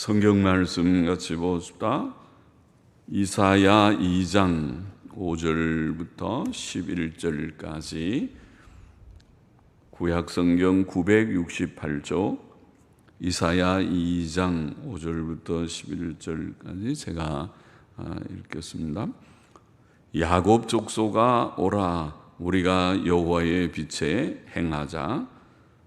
성경 말씀 같이 보십시다. 이사야 2장 5절부터 11절까지 구약 성경 968쪽 이사야 2장 5절부터 11절까지 제가 읽겠습니다. 야곱 족속아 오라, 우리가 여호와의 빛에 행하자.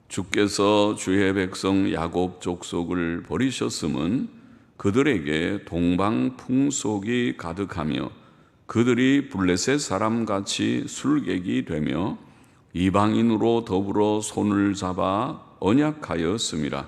주께서 주의 백성 야곱 족속을 버리셨음은 그들에게 동방 풍속이 가득하며 그들이 블레셋 사람같이 술객이 되며 이방인으로 더불어 손을 잡아 언약하였음이라.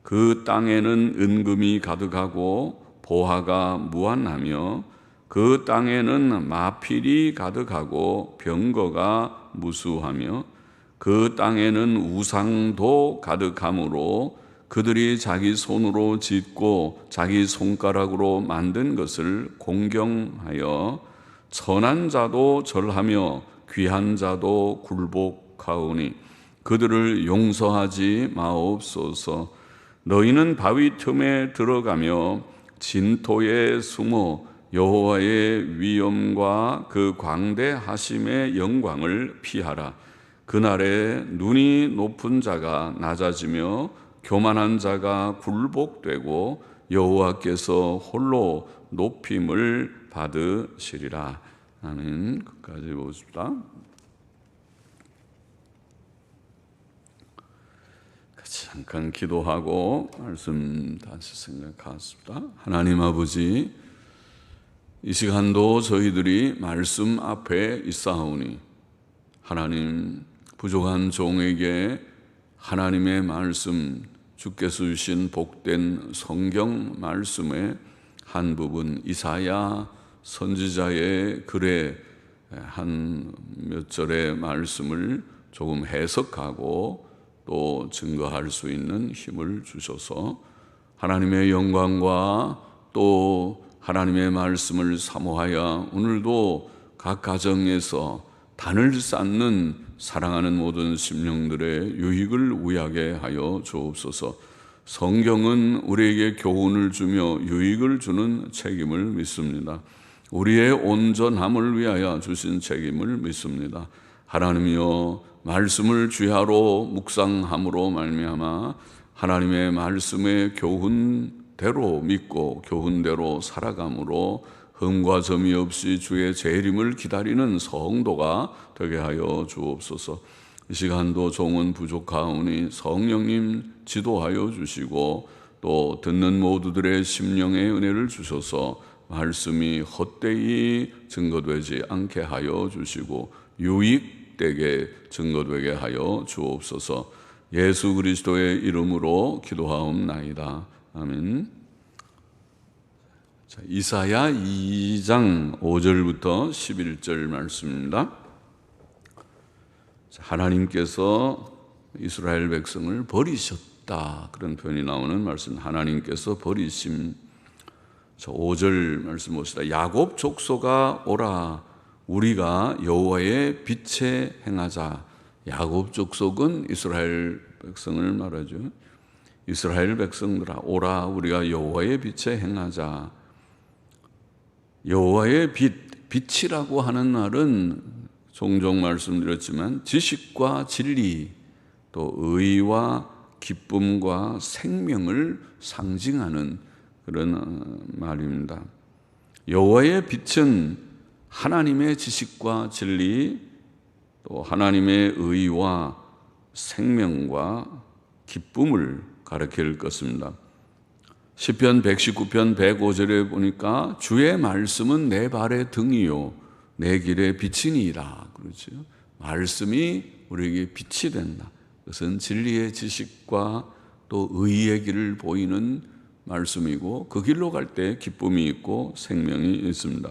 그 땅에는 은금이 가득하고 보화가 무한하며 그 땅에는 마필이 가득하고 병거가 무수하며 그 땅에는 우상도 가득하므로 그들이 자기 손으로 짓고 자기 손가락으로 만든 것을 공경하여 선한 자도 절하며 귀한 자도 굴복하오니 그들을 용서하지 마옵소서. 너희는 바위 틈에 들어가며 진토에 숨어 여호와의 위엄과 그 광대하심의 영광을 피하라. 그날에 눈이 높은 자가 낮아지며 교만한 자가 굴복되고 여호와께서 홀로 높임을 받으시리라. 하는 것까지 보십시다. 같이 잠깐 기도하고 말씀 다시 생각하십시다. 하나님 아버지, 이 시간도 저희들이 말씀 앞에 있사오니 하나님, 부족한 종에게 하나님의 말씀, 주께서 주신 복된 성경 말씀의 한 부분, 이사야 선지자의 글의 한 몇 절의 말씀을 조금 해석하고 또 증거할 수 있는 힘을 주셔서 하나님의 영광과 또 하나님의 말씀을 사모하여 오늘도 각 가정에서 단을 쌓는 사랑하는 모든 심령들의 유익을 우야게 하여 주옵소서. 성경은 우리에게 교훈을 주며 유익을 주는 책임을 믿습니다. 우리의 온전함을 위하여 주신 책임을 믿습니다. 하나님이여, 말씀을 주야로 묵상함으로 말미암아 하나님의 말씀의 교훈대로 믿고 교훈대로 살아감으로 흠과 점이 없이 주의 재림을 기다리는 성도가 되게 하여 주옵소서. 이 시간도 종은 부족하오니 성령님 지도하여 주시고 또 듣는 모두들의 심령의 은혜를 주셔서 말씀이 헛되이 증거되지 않게 하여 주시고 유익되게 증거되게 하여 주옵소서. 예수 그리스도의 이름으로 기도하옵나이다. 아멘. 이사야 2장 5절부터 11절 말씀입니다. 하나님께서 이스라엘 백성을 버리셨다, 그런 표현이 나오는 말씀. 하나님께서 버리심. 5절 말씀 봅시다. 야곱 족속아 오라, 우리가 여호와의 빛에 행하자. 야곱 족속은 이스라엘 백성을 말하죠. 이스라엘 백성들아 오라, 우리가 여호와의 빛에 행하자. 여호와의 빛, 빛이라고 하는 말은 종종 말씀드렸지만 지식과 진리, 또 의와 기쁨과 생명을 상징하는 그런 말입니다. 여호와의 빛은 하나님의 지식과 진리, 또 하나님의 의와 생명과 기쁨을 가리킬 것입니다. 시편 119편 105절에 보니까 주의 말씀은 내 발의 등이요 내 길의 빛이니이다 그러죠. 말씀이 우리에게 빛이 된다. 그것은 진리의 지식과 또 의의 길을 보이는 말씀이고 그 길로 갈 때 기쁨이 있고 생명이 있습니다.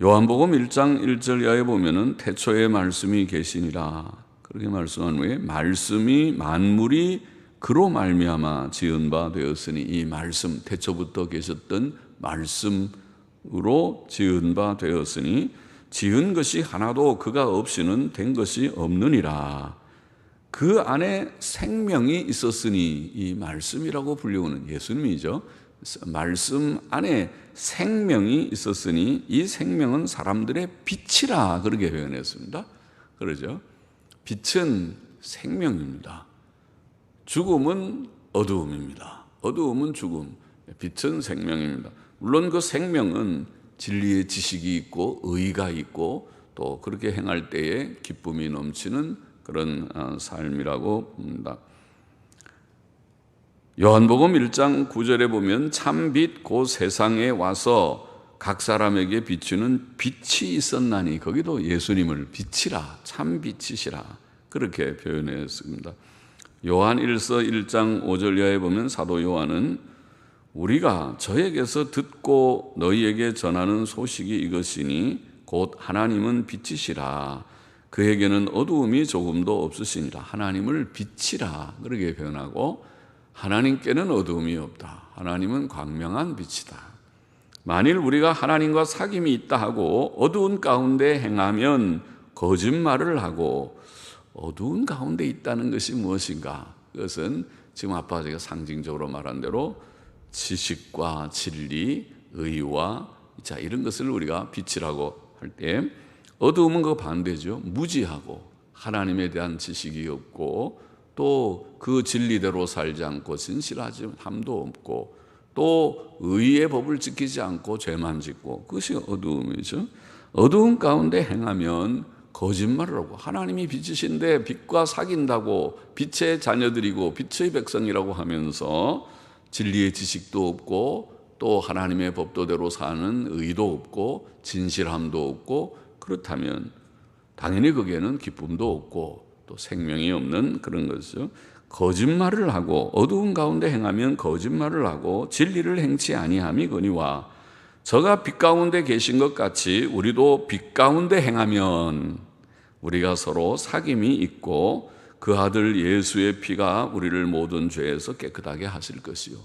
요한복음 1장 1절 이하에 보면은 태초에 말씀이 계시니라 그렇게 말씀한 후에 말씀이 만물이 그로 말미암아 지은 바 되었으니, 이 말씀, 태초부터 계셨던 말씀으로 지은 바 되었으니 지은 것이 하나도 그가 없이는 된 것이 없느니라. 그 안에 생명이 있었으니, 이 말씀이라고 불리우는 예수님이죠. 말씀 안에 생명이 있었으니 이 생명은 사람들의 빛이라, 그렇게 표현했습니다. 그러죠. 빛은 생명입니다. 죽음은 어두움입니다. 어두움은 죽음, 빛은 생명입니다. 물론 그 생명은 진리의 지식이 있고 의가 있고 또 그렇게 행할 때에 기쁨이 넘치는 그런 삶이라고 봅니다. 요한복음 1장 9절에 보면 참빛 곧 세상에 와서 각 사람에게 비추는 빛이 있었나니, 거기도 예수님을 빛이라, 참빛이시라 그렇게 표현했습니다. 요한 1서 1장 5절 이하에 보면 사도 요한은 우리가 저에게서 듣고 너희에게 전하는 소식이 이것이니 곧 하나님은 빛이시라, 그에게는 어두움이 조금도 없으시니라. 하나님을 빛이라 그렇게 표현하고, 하나님께는 어두움이 없다. 하나님은 광명한 빛이다. 만일 우리가 하나님과 사귐이 있다 하고 어두운 가운데 행하면 거짓말을 하고, 어두운 가운데 있다는 것이 무엇인가? 그것은 지금 아빠가 제가 상징적으로 말한 대로 지식과 진리, 의와 이런 것을 우리가 빛이라고 할 때, 어두움은 그 반대죠. 무지하고 하나님에 대한 지식이 없고 또 그 진리대로 살지 않고 진실하지 함도 없고 또 의의 법을 지키지 않고 죄만 짓고, 그것이 어두움이죠. 어두운 가운데 행하면 거짓말을 하고, 하나님이 빛이신데 빛과 사귄다고 빛의 자녀들이고 빛의 백성이라고 하면서 진리의 지식도 없고 또 하나님의 법도대로 사는 의도 없고 진실함도 없고, 그렇다면 당연히 거기에는 기쁨도 없고 또 생명이 없는 그런 것이죠. 거짓말을 하고 어두운 가운데 행하면 거짓말을 하고 진리를 행치 아니함이거니와, 저가 빛 가운데 계신 것 같이 우리도 빛 가운데 행하면 우리가 서로 사귐이 있고 그 아들 예수의 피가 우리를 모든 죄에서 깨끗하게 하실 것이요.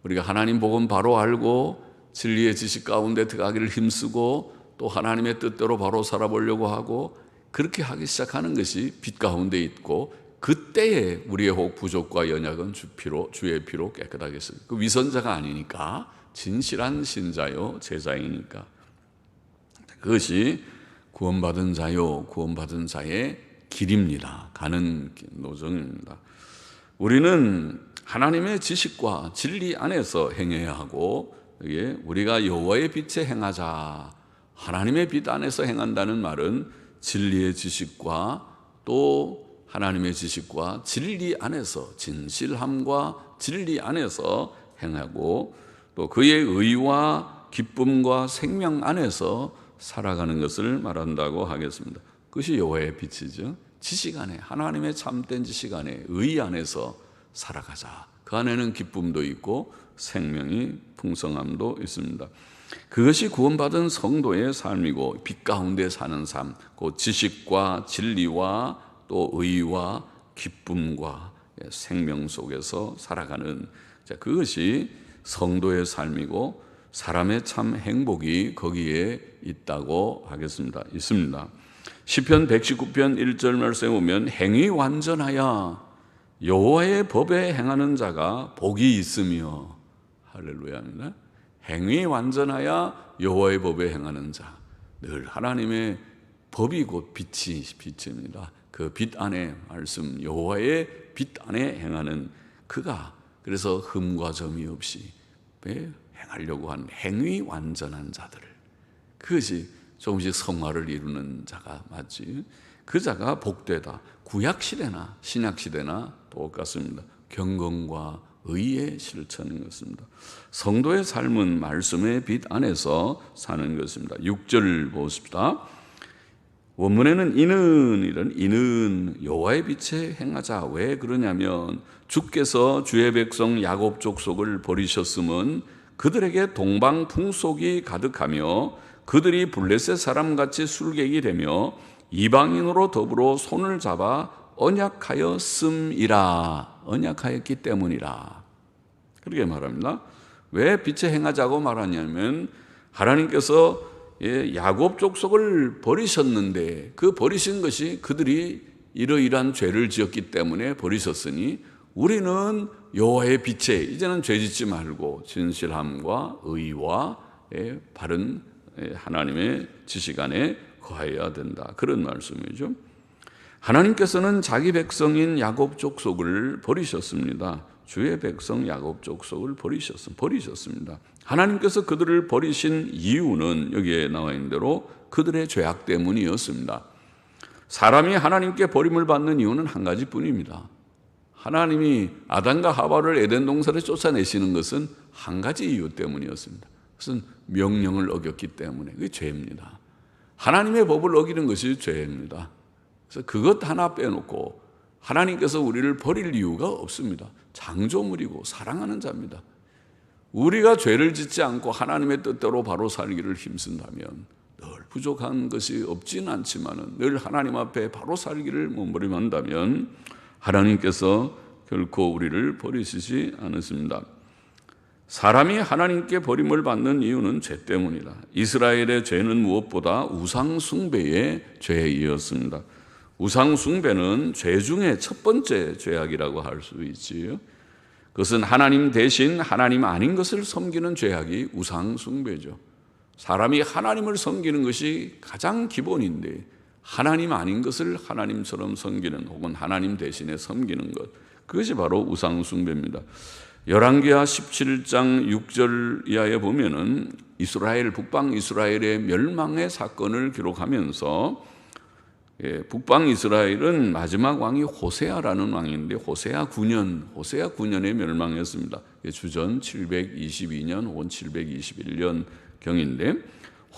우리가 하나님 복음 바로 알고 진리의 지식 가운데 들어가기를 힘쓰고 또 하나님의 뜻대로 바로 살아보려고 하고, 그렇게 하기 시작하는 것이 빛 가운데 있고, 그때에 우리의 혹 부족과 연약은 주의 피로 깨끗하게 했어요. 그 위선자가 아니니까, 진실한 신자요 제자이니까. 그것이 구원받은 자요 구원받은 자의 길입니다. 가는 노정입니다. 우리는 하나님의 지식과 진리 안에서 행해야 하고, 우리가 여호와의 빛에 행하자, 하나님의 빛 안에서 행한다는 말은 진리의 지식과 또 하나님의 지식과 진리 안에서, 진실함과 진리 안에서 행하고 또 그의 의와 기쁨과 생명 안에서 살아가는 것을 말한다고 하겠습니다. 그것이 여호와의 빛이죠. 지식 안에, 하나님의 참된 지식 안에, 의 안에서 살아가자. 그 안에는 기쁨도 있고 생명이 풍성함도 있습니다. 그것이 구원받은 성도의 삶이고, 빛 가운데 사는 삶, 그 지식과 진리와 또 의와 기쁨과 생명 속에서 살아가는, 그것이 성도의 삶이고 사람의 참 행복이 거기에 있다고 하겠습니다. 있습니다. 시편 119편 1절 말씀에 보면 행위 완전하여 여호와의 법에 행하는 자가 복이 있으며, 할렐루야입니다. 행위 완전하여 여호와의 법에 행하는 자, 늘 하나님의 법이 곧 빛입니다. 그 빛 안에 말씀, 여호와의 빛 안에 행하는 그가, 그래서 흠과 점이 없이 행하려고 하는 행위 완전한 자들, 그것이 조금씩 성화를 이루는 자가 맞지. 그 자가 복되다. 구약시대나 신약시대나 똑같습니다. 경건과 의의 실천인 것입니다. 성도의 삶은 말씀의 빛 안에서 사는 것입니다. 6절 보십시다. 원문에는 이는 여호와의 빛에 행하자. 왜 그러냐면 주께서 주의 백성 야곱 족속을 버리셨음은 그들에게 동방 풍속이 가득하며 그들이 블레셋 사람같이 술객이 되며 이방인으로 더불어 손을 잡아 언약하였음이라. 언약하였기 때문이라. 그렇게 말합니다. 왜 빛에 행하자고 말하냐면 하나님께서 야곱 족속을 버리셨는데 그 버리신 것이 그들이 이러이러한 죄를 지었기 때문에 버리셨으니 우리는 여호와의 빛에 이제는 죄짓지 말고 진실함과 의와 바른 하나님의 지식 안에 거해야 된다. 그런 말씀이죠. 하나님께서는 자기 백성인 야곱 족속을 버리셨습니다. 주의 백성 야곱 족속을 버리셨습니다. 하나님께서 그들을 버리신 이유는 여기에 나와 있는 대로 그들의 죄악 때문이었습니다. 사람이 하나님께 버림을 받는 이유는 한 가지뿐입니다. 하나님이 아담과 하와를 에덴 동산에 쫓아내시는 것은 한 가지 이유 때문이었습니다. 그것은 명령을 어겼기 때문에 그게 죄입니다. 하나님의 법을 어기는 것이 죄입니다. 그래서 그것 하나 빼놓고 하나님께서 우리를 버릴 이유가 없습니다. 창조물이고 사랑하는 자입니다. 우리가 죄를 짓지 않고 하나님의 뜻대로 바로 살기를 힘쓴다면 늘 부족한 것이 없지는 않지만 늘 하나님 앞에 바로 살기를 몸부림한다면 하나님께서 결코 우리를 버리시지 않으십니다. 사람이 하나님께 버림을 받는 이유는 죄 때문이다. 이스라엘의 죄는 무엇보다 우상 숭배의 죄이었습니다. 우상 숭배는 죄 중에 첫 번째 죄악이라고 할 수 있지요. 그것은 하나님 대신 하나님 아닌 것을 섬기는 죄악이 우상 숭배죠. 사람이 하나님을 섬기는 것이 가장 기본인데 하나님 아닌 것을 하나님처럼 섬기는 혹은 하나님 대신에 섬기는 것, 그것이 바로 우상 숭배입니다. 열왕기하 17장 6절 이하에 보면은 북방 이스라엘의 멸망의 사건을 기록하면서 북방 이스라엘은 마지막 왕이 호세아라는 왕인데 호세아 9년에 멸망했습니다. 주전 722년 혹은 721년 경인데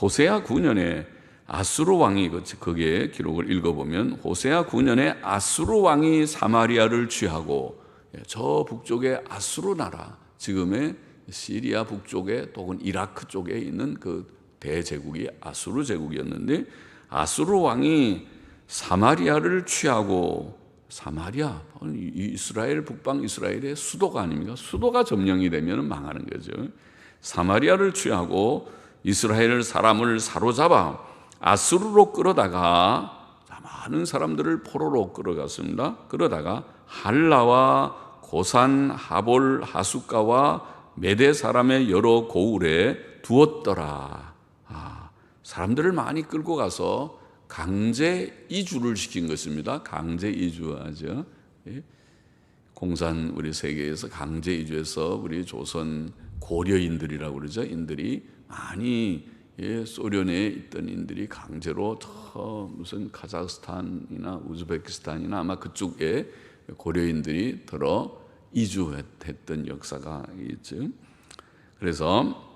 호세아 9년에 아수르 왕이 거기에 기록을 읽어보면 호세아 9년에 아수르 왕이 사마리아를 취하고 저 북쪽의 아수르 나라, 지금의 시리아 북쪽에 또는 이라크 쪽에 있는 그 대제국이 아수르 제국이었는데 아수르 왕이 사마리아를 취하고, 사마리아 이스라엘 북방 이스라엘의 수도가 아닙니까? 수도가 점령이 되면 망하는 거죠. 사마리아를 취하고 이스라엘 사람을 사로잡아 아수르로 끌어다가 많은 사람들을 포로로 끌어갔습니다. 그러다가 할라와 고산, 하볼, 하숫가와 메대 사람의 여러 고을에 두었더라. 사람들을 많이 끌고 가서 강제 이주를 시킨 것입니다. 강제 이주하죠. 공산 우리 세계에서 강제 이주해서 우리 조선 고려인들이라고 그러죠. 인들이 많이 소련에 있던 인들이 강제로 무슨 카자흐스탄이나 우즈베키스탄이나 아마 그쪽에 고려인들이 들어 이주했던 역사가 있죠. 그래서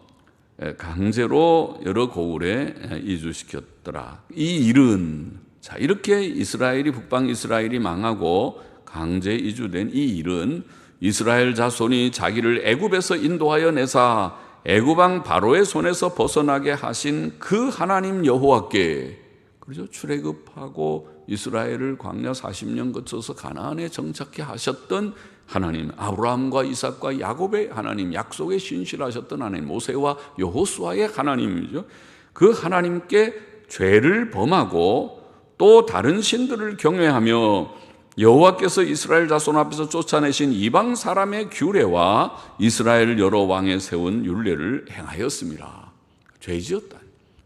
강제로 여러 고을에 이주시켰더라. 이 일은 이렇게 북방 이스라엘이 망하고 강제 이주된 이 일은 이스라엘 자손이 자기를 애굽에서 인도하여 내사 애굽 왕 바로의 손에서 벗어나게 하신 그 하나님 여호와께, 그렇죠? 출애굽하고 이스라엘을 광야 40년 거쳐서 가나안에 정착해 하셨던 하나님, 아브라함과 이삭과 야곱의 하나님, 약속에 신실하셨던 하나님, 모세와 여호수아의 하나님이죠. 그 하나님께 죄를 범하고 또 다른 신들을 경외하며 여호와께서 이스라엘 자손 앞에서 쫓아내신 이방 사람의 규례와 이스라엘 여러 왕에 세운 율례를 행하였습니다. 죄지었다.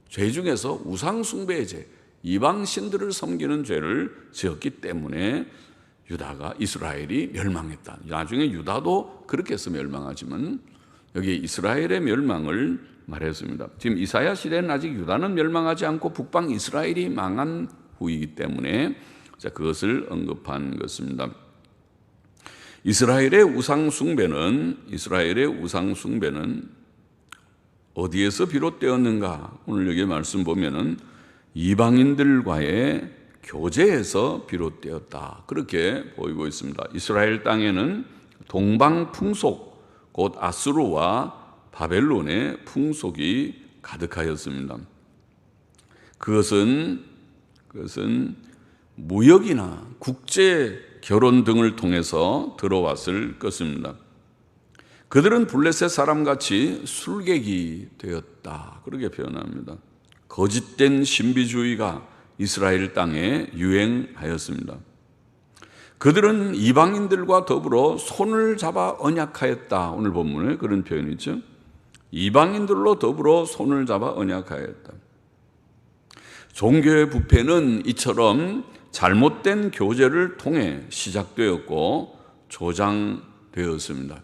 죄 중에서 우상 숭배의 죄, 이방 신들을 섬기는 죄를 지었기 때문에 이스라엘이 멸망했다. 나중에 유다도 그렇게 해서 멸망하지만 여기 이스라엘의 멸망을 말했습니다. 지금 이사야 시대는 아직 유다는 멸망하지 않고 북방 이스라엘이 망한 후이기 때문에 그것을 언급한 것입니다. 이스라엘의 우상 숭배는 어디에서 비롯되었는가? 오늘 여기 말씀 보면은 이방인들과의 교제에서 비롯되었다. 그렇게 보이고 있습니다. 이스라엘 땅에는 동방 풍속, 곧 아수르와 바벨론의 풍속이 가득하였습니다. 그것은 무역이나 국제 결혼 등을 통해서 들어왔을 것입니다. 그들은 블레셋 사람같이 술객이 되었다. 그렇게 표현합니다. 거짓된 신비주의가 이스라엘 땅에 유행하였습니다. 그들은 이방인들과 더불어 손을 잡아 언약하였다. 오늘 본문에 그런 표현이 있죠. 이방인들로 더불어 손을 잡아 언약하였다. 종교의 부패는 이처럼 잘못된 교제를 통해 시작되었고 조장되었습니다.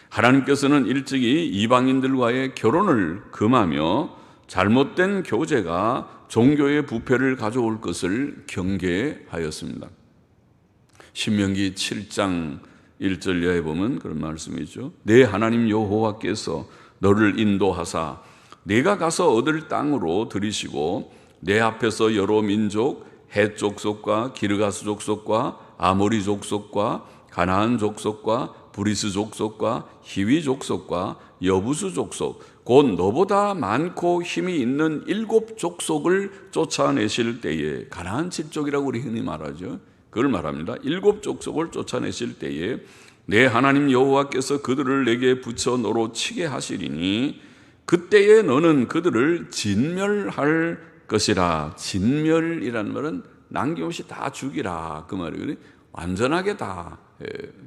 하나님께서는 일찍이 이방인들과의 결혼을 금하며 잘못된 교제가 종교의 부패를 가져올 것을 경계하였습니다. 신명기 7장 1절 이하에 보면 그런 말씀이죠. 내 하나님 여호와께서 너를 인도하사 내가 가서 얻을 땅으로 들이시고 내 앞에서 여러 민족, 헷 족속과 기르가스 족속과 아모리 족속과 가나안 족속과 브리스 족속과 히위 족속과 여부수 족속, 곧 너보다 많고 힘이 있는 7 족속을 쫓아내실 때에, 가나안 7족이라고 우리 흔히 말하죠. 그걸 말합니다. 7 족속을 쫓아내실 때에 내 하나님 여호와께서 그들을 내게 붙여 너로 치게 하시리니 그때에 너는 그들을 진멸할 것이라. 진멸이라는 말은 남김없이 다 죽이라 그 말이거든요. 완전하게 다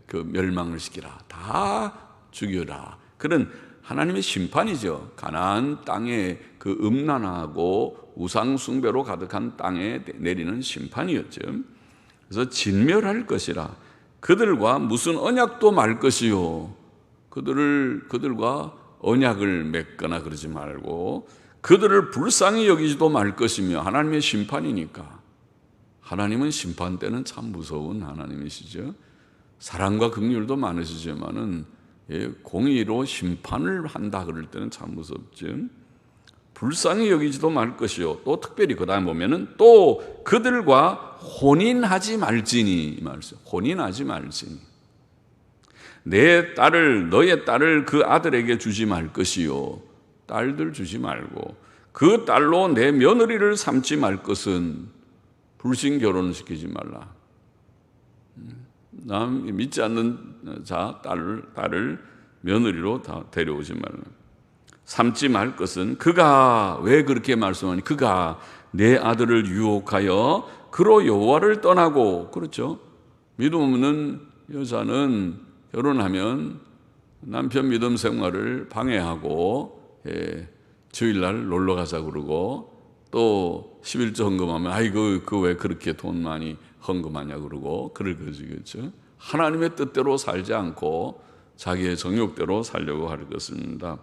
그 멸망을 시키라, 다 죽여라. 그런 하나님의 심판이죠. 가나안 땅에 그 음란하고 우상 숭배로 가득한 땅에 내리는 심판이었죠. 그래서 진멸할 것이라. 그들과 무슨 언약도 말 것이요. 그들과 언약을 맺거나 그러지 말고 그들을 불쌍히 여기지도 말 것이며, 하나님의 심판이니까. 하나님은 심판 때는 참 무서운 하나님이시죠. 사랑과 긍휼도 많으시지만은 공의로 심판을 한다 그럴 때는 참 무섭죠. 불쌍히 여기지도 말 것이요. 또 특별히 그 다음에 보면은 또 그들과 혼인하지 말지니, 이 말씀. 혼인하지 말지니. 너의 딸을 그 아들에게 주지 말 것이요. 딸들 주지 말고 그 딸로 내 며느리를 삼지 말 것은 불신 결혼을 시키지 말라. 남 믿지 않는 자 딸을 며느리로 다 데려오지 말라. 삼지 말 것은, 그가 왜 그렇게 말씀하니? 그가 내 아들을 유혹하여 그로 여호와를 떠나고, 그렇죠? 믿음 없는 여자는 결혼하면 남편 믿음 생활을 방해하고 주일날 놀러 가자 그러고, 또 11조 헌금하면 아이고 그 왜 그렇게 돈 많이 헌금하냐 그러고 그럴 것이겠죠. 하나님의 뜻대로 살지 않고 자기의 정욕대로 살려고 할 것입니다.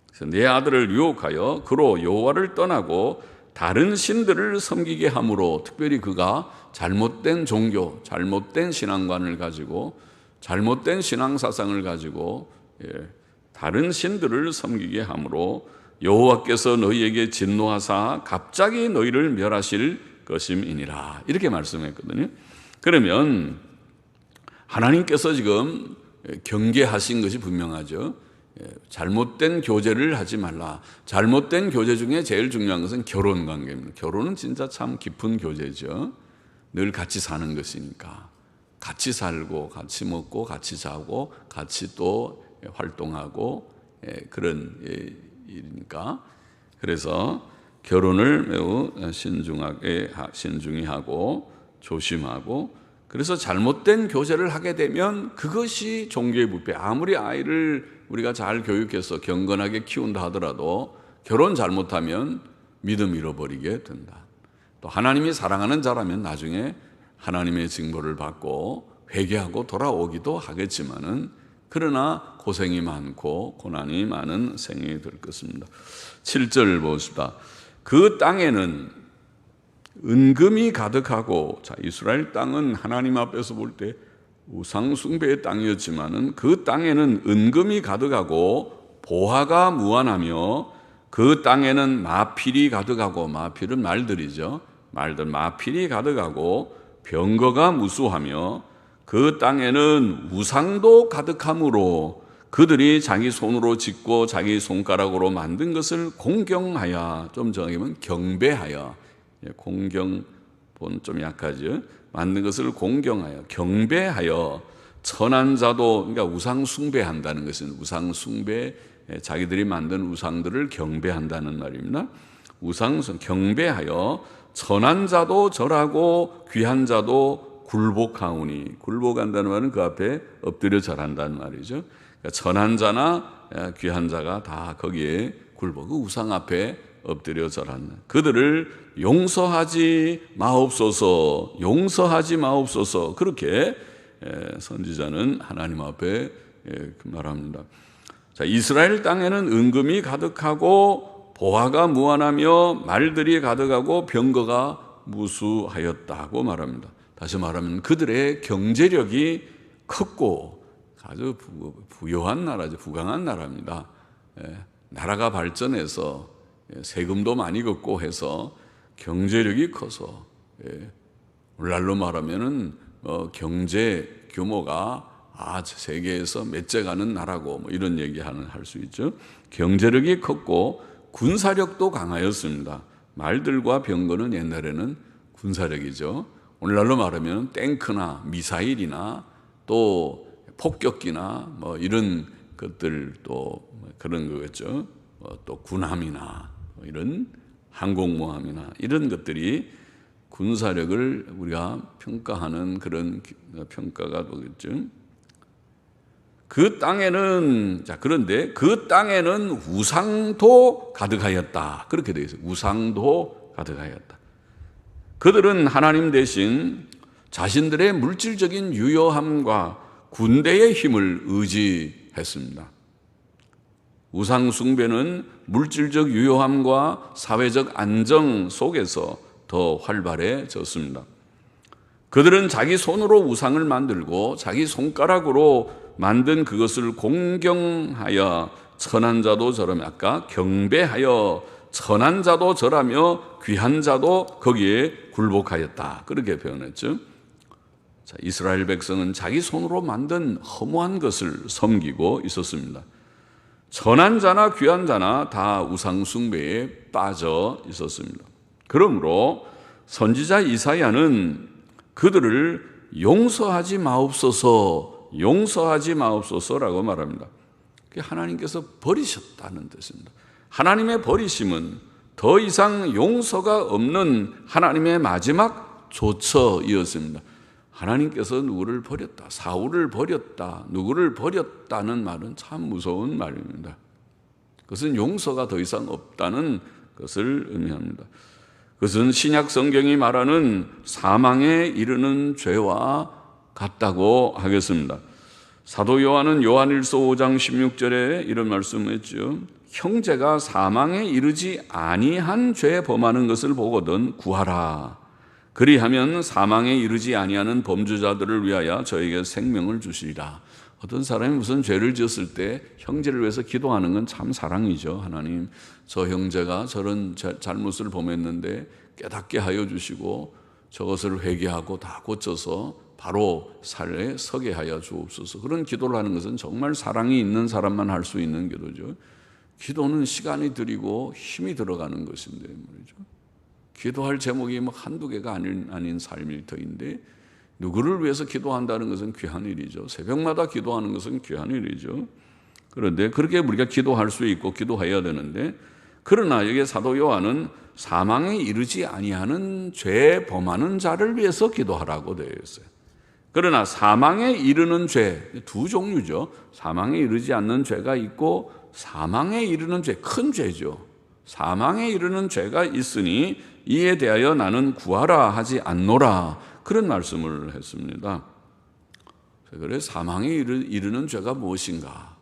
그래서 내 아들을 유혹하여 그로 여호와를 떠나고 다른 신들을 섬기게 함으로, 특별히 그가 잘못된 종교, 잘못된 신앙관을 가지고 잘못된 신앙사상을 가지고 다른 신들을 섬기게 함으로 여호와께서 너희에게 진노하사 갑자기 너희를 멸하실 것임이니라. 이렇게 말씀했거든요. 그러면 하나님께서 지금 경계하신 것이 분명하죠. 잘못된 교제를 하지 말라. 잘못된 교제 중에 제일 중요한 것은 결혼 관계입니다. 결혼은 진짜 참 깊은 교제죠. 늘 같이 사는 것이니까. 같이 살고 같이 먹고 같이 자고 같이 또 활동하고 그런 일이니까. 그래서 결혼을 매우 신중히 하고 조심하고, 그래서 잘못된 교제를 하게 되면 그것이 종교의 부패. 아무리 아이를 우리가 잘 교육해서 경건하게 키운다 하더라도 결혼 잘못하면 믿음 잃어버리게 된다. 또 하나님이 사랑하는 자라면 나중에 하나님의 징벌을 받고 회개하고 돌아오기도 하겠지만은, 그러나 고생이 많고 고난이 많은 생이 될 것입니다. 7절 보십시다. 그 땅에는 은금이 가득하고, 자, 이스라엘 땅은 하나님 앞에서 볼 때 우상 숭배의 땅이었지만은 그 땅에는 은금이 가득하고 보화가 무한하며, 그 땅에는 마필이 가득하고, 마필은 말들이죠. 마필이 가득하고 병거가 무수하며, 그 땅에는 우상도 가득하므로 그들이 자기 손으로 짓고 자기 손가락으로 만든 것을 공경하여, 좀 정하면 경배하여, 공경 본 좀 약하죠. 만든 것을 공경하여 경배하여, 천한 자도, 그러니까 우상 숭배한다는 것은 우상 숭배, 자기들이 만든 우상들을 경배한다는 말입니다. 우상숭 경배하여 천한 자도 절하고 귀한 자도 굴복하오니, 굴복한다는 말은 그 앞에 엎드려 절한다는 말이죠. 그러니까 천한 자나 귀한 자가 다 거기에 굴복, 그 우상 앞에 엎드려 절한다. 그들을 용서하지 마옵소서, 용서하지 마옵소서. 그렇게 선지자는 하나님 앞에 말합니다. 자, 이스라엘 땅에는 은금이 가득하고 보화가 무한하며 말들이 가득하고 병거가 무수하였다고 말합니다. 다시 말하면 그들의 경제력이 컸고 아주 부유한 나라죠. 부강한 나라입니다. 나라가 발전해서 세금도 많이 걷고 해서 경제력이 커서, 오늘날로 말하면은 경제 규모가 세계에서 몇째 가는 나라고 이런 얘기하는 할 수 있죠. 경제력이 컸고 군사력도 강하였습니다. 말들과 병거는 옛날에는 군사력이죠. 오늘날로 말하면 탱크나 미사일이나 또 폭격기나 이런 것들, 또 그런 거겠죠. 또 군함이나 이런 항공모함이나 이런 것들이 군사력을 우리가 평가하는 그런 평가가 되겠죠. 그 땅에는, 그런데 그 땅에는 우상도 가득하였다. 그렇게 되어 있어요. 우상도 가득하였다. 그들은 하나님 대신 자신들의 물질적인 유효함과 군대의 힘을 의지했습니다. 우상 숭배는 물질적 유효함과 사회적 안정 속에서 더 활발해졌습니다. 그들은 자기 손으로 우상을 만들고 자기 손가락으로 만든 그것을 공경하여 천한 자도 절하며, 아까 경배하여 천한 자도 절하며 귀한 자도 거기에 굴복하였다. 그렇게 표현했죠. 자, 이스라엘 백성은 자기 손으로 만든 허무한 것을 섬기고 있었습니다. 천한 자나 귀한 자나 다 우상 숭배에 빠져 있었습니다. 그러므로 선지자 이사야는 그들을 용서하지 마옵소서, 용서하지 마옵소서라고 말합니다. 하나님께서 버리셨다는 뜻입니다. 하나님의 버리심은 더 이상 용서가 없는 하나님의 마지막 조처이었습니다. 하나님께서 누구를 버렸다, 사울을 버렸다, 누구를 버렸다는 말은 참 무서운 말입니다. 그것은 용서가 더 이상 없다는 것을 의미합니다. 그것은 신약 성경이 말하는 사망에 이르는 죄와 같다고 하겠습니다. 사도 요한은 요한일서 5장 16절에 이런 말씀을 했죠. 형제가 사망에 이르지 아니한 죄 범하는 것을 보거든 구하라. 그리하면 사망에 이르지 아니하는 범죄자들을 위하여 저에게 생명을 주시리라. 어떤 사람이 무슨 죄를 지었을 때 형제를 위해서 기도하는 건 참 사랑이죠. 하나님, 저 형제가 저런 잘못을 범했는데 깨닫게 하여 주시고 저것을 회개하고 다 고쳐서 바로 살에 서게 하여 주옵소서. 그런 기도를 하는 것은 정말 사랑이 있는 사람만 할 수 있는 기도죠. 기도는 시간이 들이고 힘이 들어가는 것인데 말이죠. 기도할 제목이 한두 개가 아닌 삶일 터인데 누구를 위해서 기도한다는 것은 귀한 일이죠. 새벽마다 기도하는 것은 귀한 일이죠. 그런데 그렇게 우리가 기도할 수 있고 기도해야 되는데, 그러나 여기 사도 요한은 사망에 이르지 아니하는 죄 범하는 자를 위해서 기도하라고 되어 있어요. 그러나 사망에 이르는 죄, 두 종류죠. 사망에 이르지 않는 죄가 있고 사망에 이르는 죄, 큰 죄죠. 사망에 이르는 죄가 있으니 이에 대하여 나는 구하라 하지 않노라, 그런 말씀을 했습니다. 그래, 사망에 이르는 죄가 무엇인가?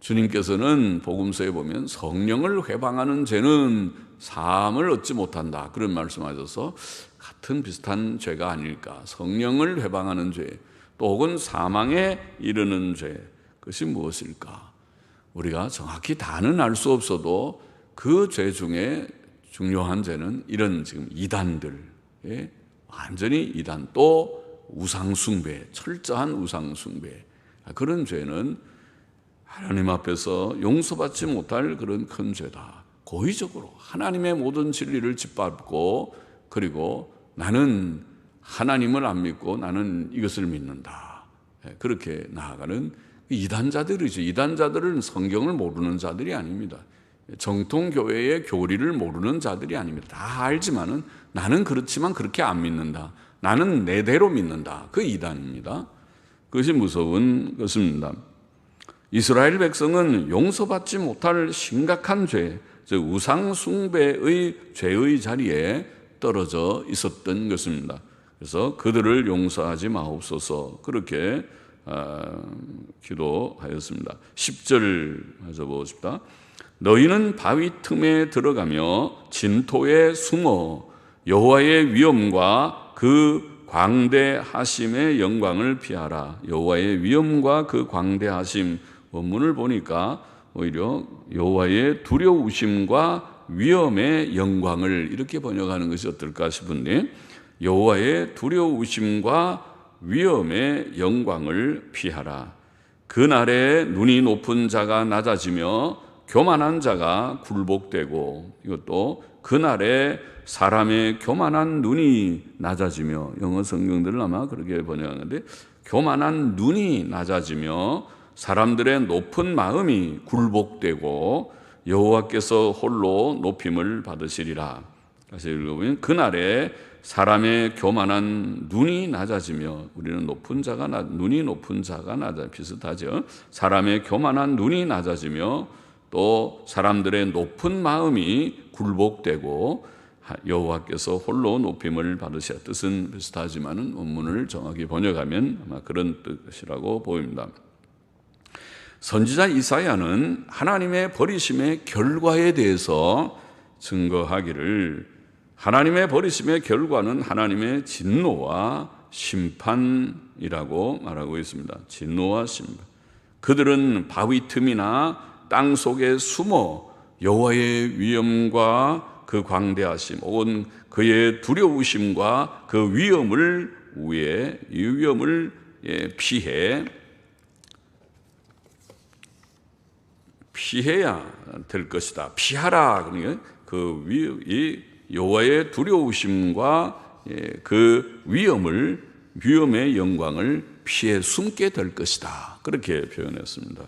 주님께서는 복음서에 보면 성령을 회방하는 죄는 사함을 얻지 못한다, 그런 말씀하셔서 같은 비슷한 죄가 아닐까. 성령을 회방하는 죄, 또 혹은 사망에 이르는 죄, 그것이 무엇일까? 우리가 정확히 다는 알 수 없어도 그 죄 중에 중요한 죄는 이런 지금 이단들, 완전히 이단, 또 우상숭배, 철저한 우상숭배, 그런 죄는 하나님 앞에서 용서받지 못할 그런 큰 죄다. 고의적으로 하나님의 모든 진리를 짓밟고, 그리고 나는 하나님을 안 믿고 나는 이것을 믿는다, 그렇게 나아가는 이단자들이죠. 이단자들은 성경을 모르는 자들이 아닙니다. 정통 교회의 교리를 모르는 자들이 아닙니다. 다 알지만은 나는 그렇지만 그렇게 안 믿는다. 나는 내대로 믿는다. 그 이단입니다. 그것이 무서운 것입니다. 이스라엘 백성은 용서받지 못할 심각한 죄, 즉 우상 숭배의 죄의 자리에 떨어져 있었던 것입니다. 그래서 그들을 용서하지 마옵소서 그렇게 기도하였습니다. 10절 해보고 싶다. 너희는 바위 틈에 들어가며 진토에 숨어 여호와의 위엄과 그 광대하심의 영광을 피하라. 여호와의 위엄과 그 광대하심, 원문을 보니까 오히려 여호와의 두려우심과 위엄의 영광을 이렇게 번역하는 것이 어떨까 싶은데, 여호와의 두려우심과 위엄의 영광을 피하라. 그날에 눈이 높은 자가 낮아지며 교만한 자가 굴복되고, 이것도 그날에 사람의 교만한 눈이 낮아지며, 영어 성경들은 아마 그렇게 번역하는데, 교만한 눈이 낮아지며 사람들의 높은 마음이 굴복되고 여호와께서 홀로 높임을 받으시리라. 다시 읽어보면 그날에 사람의 교만한 눈이 낮아지며, 우리는 눈이 높은 자가 낮아 비슷하죠. 사람의 교만한 눈이 낮아지며 또 사람들의 높은 마음이 굴복되고 여호와께서 홀로 높임을 받으시라. 뜻은 비슷하지만은 원문을 정확히 번역하면 아마 그런 뜻이라고 보입니다. 선지자 이사야는 하나님의 버리심의 결과에 대해서 증거하기를, 하나님의 버리심의 결과는 하나님의 진노와 심판이라고 말하고 있습니다. 진노와 심판. 그들은 바위 틈이나 땅 속에 숨어 여호와의 위엄과 그 광대하심 혹은 그의 두려우심과 그 위엄을 피해야 될 것이다. 피하라. 그러니까 이 여호와의 두려우심과 그 위엄의 영광을 피해 숨게 될 것이다. 그렇게 표현했습니다.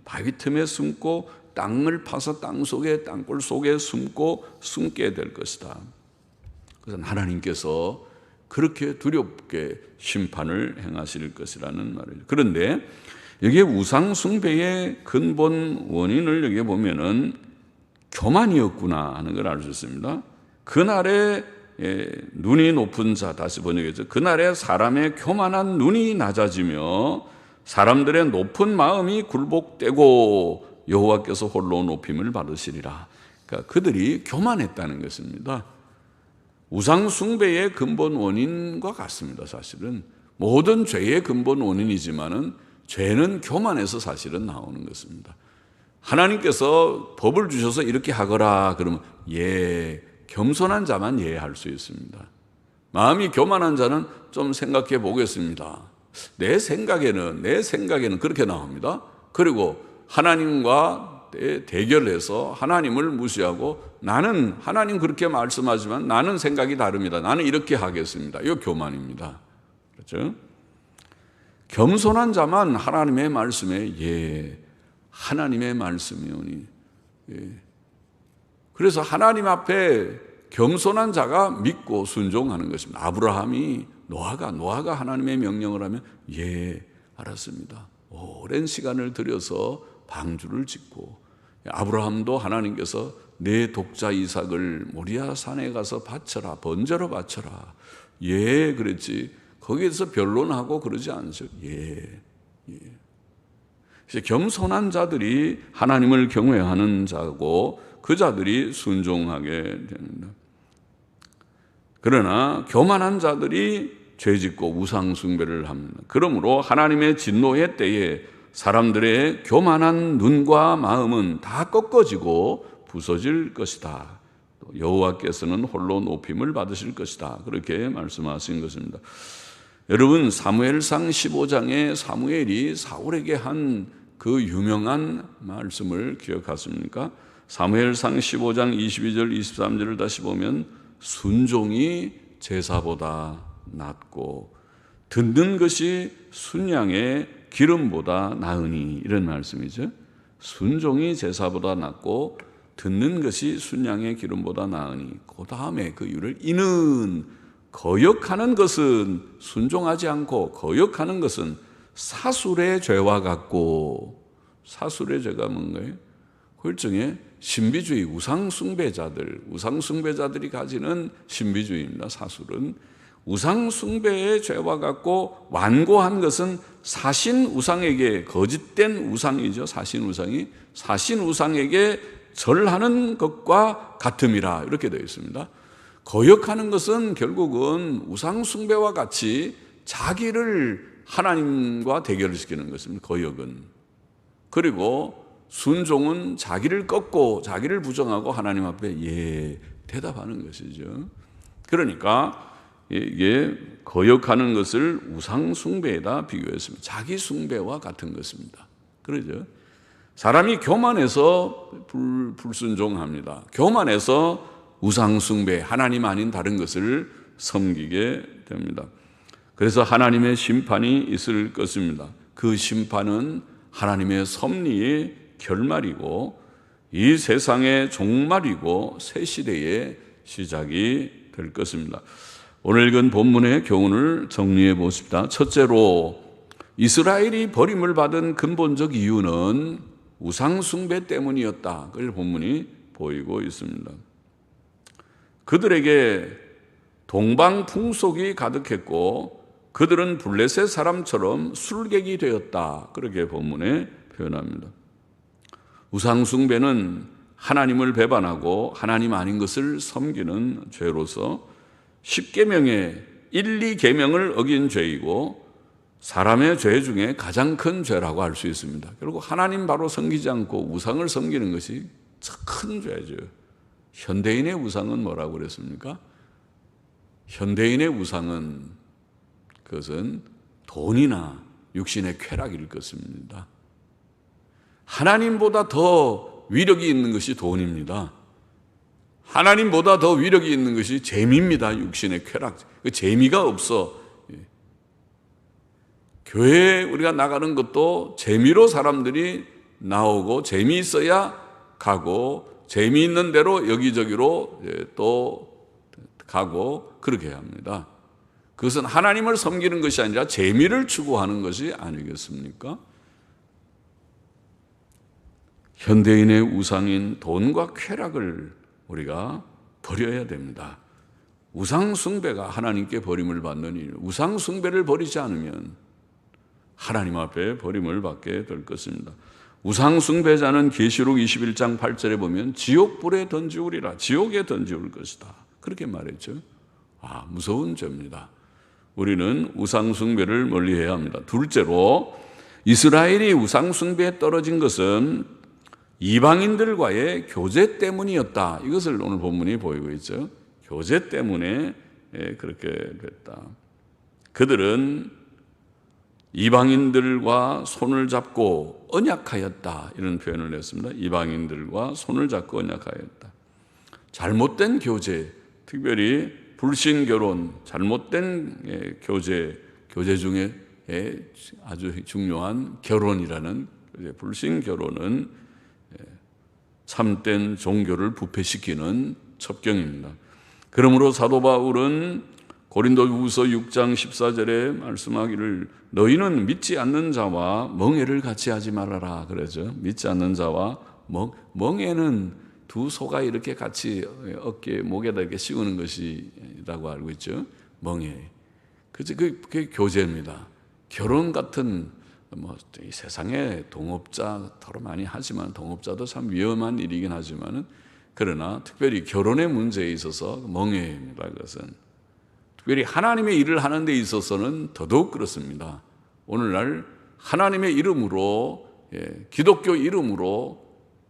바위 틈에 숨고 땅을 파서 땅굴 속에 숨게 될 것이다. 그래서 하나님께서 그렇게 두렵게 심판을 행하실 것이라는 말이죠. 그런데 여기에 우상 숭배의 근본 원인을 여기 보면은 교만이었구나 하는 걸 알 수 있습니다. 그날에 눈이 높은 자, 다시 번역했죠. 그날에 사람의 교만한 눈이 낮아지며 사람들의 높은 마음이 굴복되고 여호와께서 홀로 높임을 받으시리라. 그러니까 그들이 교만했다는 것입니다. 우상 숭배의 근본 원인과 같습니다. 사실은 모든 죄의 근본 원인이지만은 죄는 교만에서 사실은 나오는 것입니다. 하나님께서 법을 주셔서 이렇게 하거라 그러면 겸손한 자만 할 수 있습니다. 마음이 교만한 자는 좀 생각해 보겠습니다. 내 생각에는 그렇게 나옵니다. 그리고 하나님과 대결해서 하나님을 무시하고 나는 하나님 그렇게 말씀하지만 나는 생각이 다릅니다. 나는 이렇게 하겠습니다. 이거 교만입니다. 그렇죠? 겸손한 자만 하나님의 말씀에 하나님의 말씀이오니. 그래서 하나님 앞에 겸손한 자가 믿고 순종하는 것입니다. 아브라함이 노아가 하나님의 명령을 하면 알았습니다. 오랜 시간을 들여서 방주를 짓고, 아브라함도 하나님께서 내 독자 이삭을 모리아 산에 가서 바쳐라, 번제로 바쳐라. 그랬지. 거기에서 변론하고 그러지 않죠. 겸손한 자들이 하나님을 경외하는 자고 그 자들이 순종하게 됩니다. 그러나 교만한 자들이 죄짓고 우상 숭배를 합니다. 그러므로 하나님의 진노의 때에 사람들의 교만한 눈과 마음은 다 꺾어지고 부서질 것이다. 여호와께서는 홀로 높임을 받으실 것이다. 그렇게 말씀하신 것입니다. 여러분, 사무엘상 15장에 사무엘이 사울에게 한 그 유명한 말씀을 기억하십니까? 사무엘상 15장 22절 23절을 다시 보면 순종이 제사보다 낫고 듣는 것이 순양의 기름보다 나으니, 이런 말씀이죠. 순종이 제사보다 낫고 듣는 것이 순양의 기름보다 나으니 그 다음에 그 이유를 이는 거역하는 것은 순종하지 않고 거역하는 것은 사술의 죄와 같고 사술의 죄가 뭔가요? 그 일종의 신비주의 우상숭배자들이 가지는 신비주의입니다. 사술은 우상숭배의 죄와 같고 완고한 것은 사신우상에게 거짓된 우상이죠. 사신우상에게 절하는 것과 같음이라 이렇게 되어 있습니다. 거역하는 것은 결국은 우상숭배와 같이 자기를 하나님과 대결시키는 것입니다. 거역은. 그리고 순종은 자기를 꺾고 자기를 부정하고 하나님 앞에 대답하는 것이죠. 그러니까 이게 거역하는 것을 우상숭배에다 비교했습니다. 자기 숭배와 같은 것입니다. 그러죠. 사람이 교만해서 불순종합니다. 교만해서 우상숭배, 하나님 아닌 다른 것을 섬기게 됩니다. 그래서 하나님의 심판이 있을 것입니다. 그 심판은 하나님의 섭리의 결말이고 이 세상의 종말이고 새 시대의 시작이 될 것입니다. 오늘 읽은 본문의 교훈을 정리해 보십시다. 첫째로 이스라엘이 버림을 받은 근본적 이유는 우상숭배 때문이었다. 그걸 본문이 보이고 있습니다. 그들에게 동방풍속이 가득했고 그들은 블레셋 사람처럼 술객이 되었다. 그렇게 본문에 표현합니다. 우상숭배는 하나님을 배반하고 하나님 아닌 것을 섬기는 죄로서 10계명의 1, 2계명을 어긴 죄이고 사람의 죄 중에 가장 큰 죄라고 할 수 있습니다. 결국 하나님 바로 섬기지 않고 우상을 섬기는 것이 큰 죄죠. 현대인의 우상은 뭐라고 그랬습니까? 현대인의 우상은 그것은 돈이나 육신의 쾌락일 것입니다. 하나님보다 더 위력이 있는 것이 돈입니다. 하나님보다 더 위력이 있는 것이 재미입니다. 육신의 쾌락. 그 재미가 없어. 교회에 우리가 나가는 것도 재미로 사람들이 나오고 재미있어야 가고 재미있는 대로 여기저기로 또 가고 그렇게 해야 합니다. 그것은 하나님을 섬기는 것이 아니라 재미를 추구하는 것이 아니겠습니까? 현대인의 우상인 돈과 쾌락을 우리가 버려야 됩니다. 우상숭배가 하나님께 버림을 받는 일, 우상숭배를 버리지 않으면 하나님 앞에 버림을 받게 될 것입니다. 우상숭배자는 계시록 21장 8절에 보면 지옥불에 던지우리라, 지옥에 던지울 것이다. 그렇게 말했죠. 무서운 죄입니다. 우리는 우상숭배를 멀리해야 합니다. 둘째로 이스라엘이 우상숭배에 떨어진 것은 이방인들과의 교제 때문이었다. 이것을 오늘 본문이 보이고 있죠. 교제 때문에 그렇게 됐다. 그들은 이방인들과 손을 잡고 언약하였다. 이런 표현을 했습니다. 이방인들과 손을 잡고 언약하였다. 잘못된 교제, 특별히 불신결혼, 잘못된 교제 중에 아주 중요한 결혼이라는 불신결혼은 참된 종교를 부패시키는 첩경입니다. 그러므로 사도 바울은 고린도후서 6장 14절에 말씀하기를 너희는 믿지 않는 자와 멍에를 같이 하지 말아라 그러죠. 믿지 않는 자와 멍에는 두 소가 이렇게 같이 어깨 목에다 이렇게 씌우는 것이라고 알고 있죠. 멍에. 그게 교제입니다. 결혼 같은 이 세상에 동업자 더러 많이 하지만 동업자도 참 위험한 일이긴 하지만은 그러나 특별히 결혼의 문제에 있어서 멍해입니다. 그것은 특별히 하나님의 일을 하는 데 있어서는 더더욱 그렇습니다. 오늘날 하나님의 이름으로 기독교 이름으로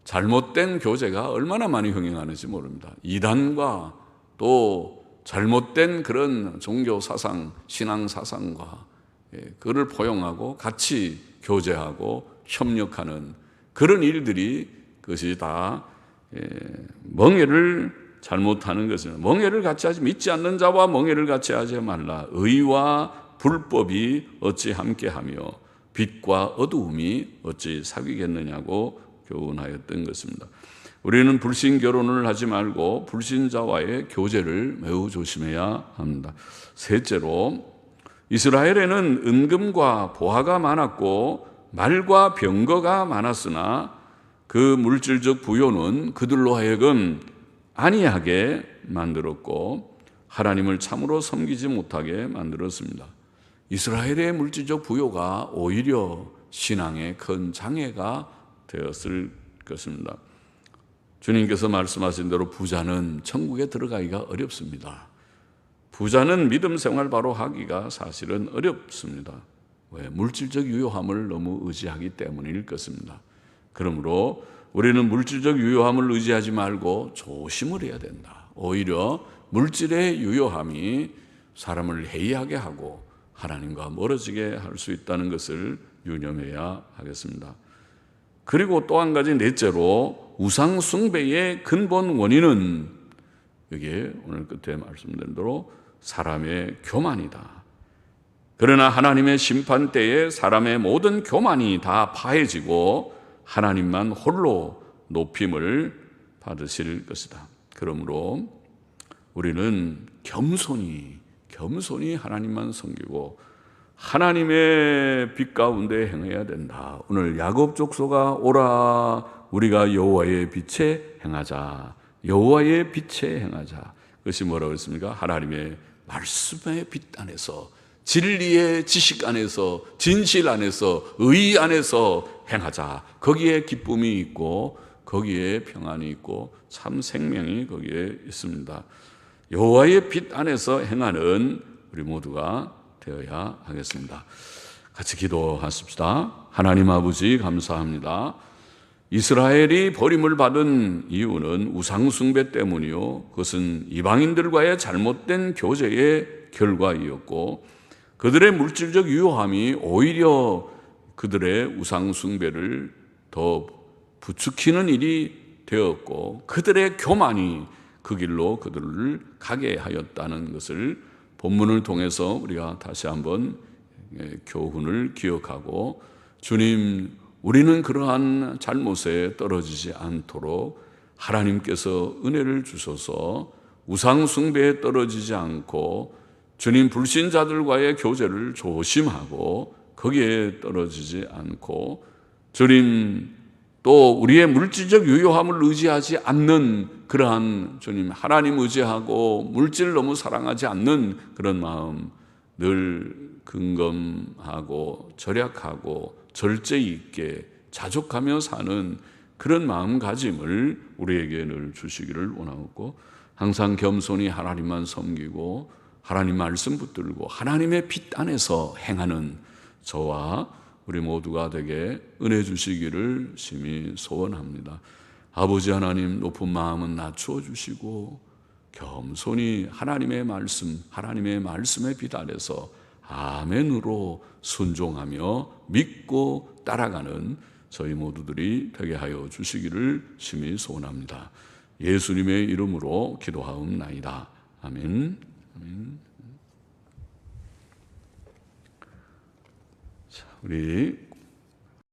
잘못된 교제가 얼마나 많이 흥행하는지 모릅니다. 이단과 또 잘못된 그런 종교 사상, 신앙 사상과 그를 포용하고 같이 교제하고 협력하는 그런 일들이 그것이 다 멍에를 잘못하는 것입니다. 멍에를 같이 하지 믿지 않는 자와 멍에를 같이 하지 말라. 의와 불법이 어찌 함께하며 빛과 어두움이 어찌 사귀겠느냐고 교훈하였던 것입니다. 우리는 불신 결혼을 하지 말고 불신자와의 교제를 매우 조심해야 합니다. 셋째로, 이스라엘에는 은금과 보화가 많았고 말과 병거가 많았으나 그 물질적 부요는 그들로 하여금 안이하게 만들었고 하나님을 참으로 섬기지 못하게 만들었습니다. 이스라엘의 물질적 부요가 오히려 신앙의 큰 장애가 되었을 것입니다. 주님께서 말씀하신 대로 부자는 천국에 들어가기가 어렵습니다. 부자는 믿음 생활 바로 하기가 사실은 어렵습니다. 왜? 물질적 유효함을 너무 의지하기 때문일 것입니다. 그러므로 우리는 물질적 유효함을 의지하지 말고 조심을 해야 된다. 오히려 물질의 유효함이 사람을 해이하게 하고 하나님과 멀어지게 할 수 있다는 것을 유념해야 하겠습니다. 그리고 또 한 가지, 넷째로, 우상 숭배의 근본 원인은 여기에 오늘 끝에 말씀드린 대로 사람의 교만이다. 그러나 하나님의 심판 때에 사람의 모든 교만이 다 파해지고 하나님만 홀로 높임을 받으실 것이다. 그러므로 우리는 겸손히 하나님만 섬기고 하나님의 빛 가운데 행해야 된다. 오늘 야곱 족속아 오라, 우리가 여호와의 빛에 행하자. 여호와의 빛에 행하자. 그것이 뭐라고 했습니까? 하나님의 말씀의 빛 안에서, 진리의 지식 안에서, 진실 안에서, 의 안에서 행하자. 거기에 기쁨이 있고 거기에 평안이 있고 참 생명이 거기에 있습니다. 여호와의 빛 안에서 행하는 우리 모두가 되어야 하겠습니다. 같이 기도하십시다. 하나님 아버지 감사합니다. 이스라엘이 버림을 받은 이유는 우상 숭배 때문이요, 그것은 이방인들과의 잘못된 교제의 결과이었고 그들의 물질적 유효함이 오히려 그들의 우상 숭배를 더 부추기는 일이 되었고 그들의 교만이 그 길로 그들을 가게 하였다는 것을 본문을 통해서 우리가 다시 한번 교훈을 기억하고, 주님, 우리는 그러한 잘못에 떨어지지 않도록 하나님께서 은혜를 주셔서 우상 숭배에 떨어지지 않고 주님 불신자들과의 교제를 조심하고 거기에 떨어지지 않고 주님 또 우리의 물질적 유효함을 의지하지 않는 그러한 주님 하나님 의지하고 물질을 너무 사랑하지 않는 그런 마음, 늘 근검하고 절약하고 절제 있게 자족하며 사는 그런 마음가짐을 우리에게 늘 주시기를 원하고, 항상 겸손히 하나님만 섬기고 하나님 말씀 붙들고 하나님의 빛 안에서 행하는 저와 우리 모두가 되게 은혜 주시기를 심히 소원합니다. 아버지 하나님, 높은 마음은 낮추어 주시고 겸손히 하나님의 말씀, 하나님의 말씀의 빛 아래서 아멘으로 순종하며 믿고 따라가는 저희 모두들이 되게 하여 주시기를 심히 소원합니다. 예수님의 이름으로 기도하옵나이다. 아멘. 아멘. 자, 우리